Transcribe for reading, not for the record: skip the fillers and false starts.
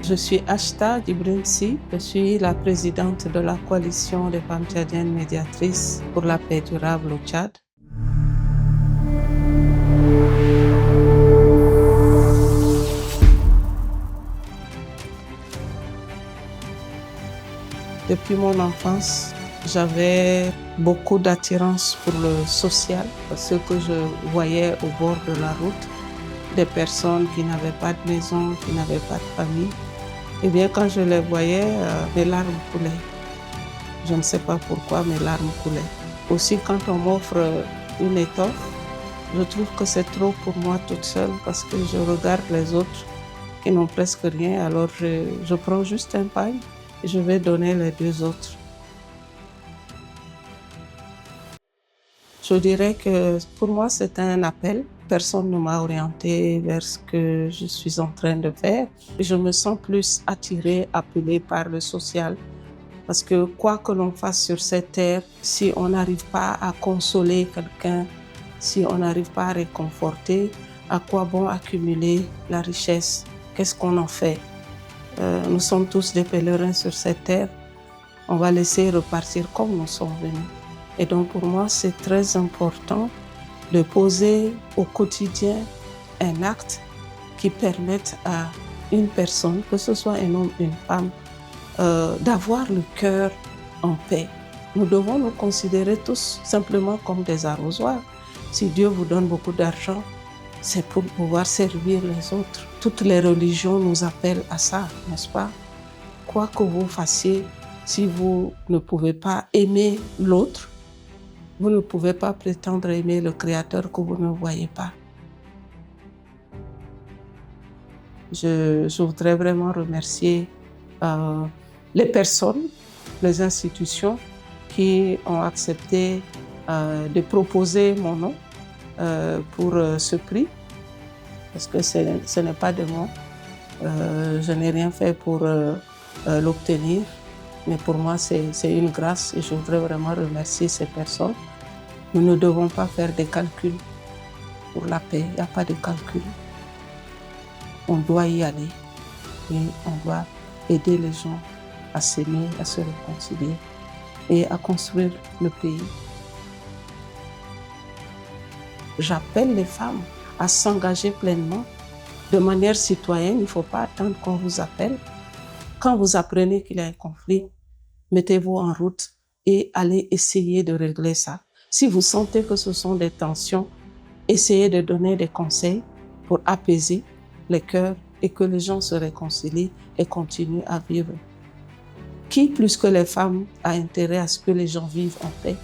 Je suis Ashta Dibrimsi, je suis la présidente de la coalition des femmes tchadiennes médiatrices pour la paix durable au Tchad. Depuis mon enfance, j'avais beaucoup d'attirance pour le social, ce que je voyais au bord de la route, des personnes qui n'avaient pas de maison, qui n'avaient pas de famille. Eh bien, quand je les voyais, mes larmes coulaient. Je ne sais pas pourquoi mes larmes coulaient. Aussi, quand on m'offre une étoffe, je trouve que c'est trop pour moi toute seule parce que je regarde les autres qui n'ont presque rien, alors je prends juste un paille et je vais donner les deux autres. Je dirais que pour moi, c'est un appel. Personne ne m'a orienté vers ce que je suis en train de faire. Je me sens plus attirée, appelée par le social. Parce que quoi que l'on fasse sur cette terre, si on n'arrive pas à consoler quelqu'un, si on n'arrive pas à réconforter, à quoi bon accumuler la richesse? Qu'est-ce qu'on en fait? Nous sommes tous des pèlerins sur cette terre. On va laisser repartir comme nous sommes venus. Et donc pour moi, c'est très important de poser au quotidien un acte qui permette à une personne, que ce soit un homme, une femme, d'avoir le cœur en paix. Nous devons nous considérer tous simplement comme des arrosoirs. Si Dieu vous donne beaucoup d'argent, c'est pour pouvoir servir les autres. Toutes les religions nous appellent à ça, n'est-ce pas? Quoi que vous fassiez, si vous ne pouvez pas aimer l'autre, vous ne pouvez pas prétendre aimer le Créateur que vous ne voyez pas. Je voudrais vraiment remercier les personnes, les institutions qui ont accepté de proposer mon nom pour ce prix, parce que ce n'est pas de moi. Je n'ai rien fait pour l'obtenir, mais pour moi c'est une grâce et je voudrais vraiment remercier ces personnes. Nous ne devons pas faire des calculs pour la paix, il n'y a pas de calcul. On doit y aller et on doit aider les gens à s'aimer, à se réconcilier et à construire le pays. J'appelle les femmes à s'engager pleinement de manière citoyenne. Il ne faut pas attendre qu'on vous appelle. Quand vous apprenez qu'il y a un conflit, mettez-vous en route et allez essayer de régler ça. Si vous sentez que ce sont des tensions, essayez de donner des conseils pour apaiser les cœurs et que les gens se réconcilient et continuent à vivre. Qui plus que les femmes a intérêt à ce que les gens vivent en paix?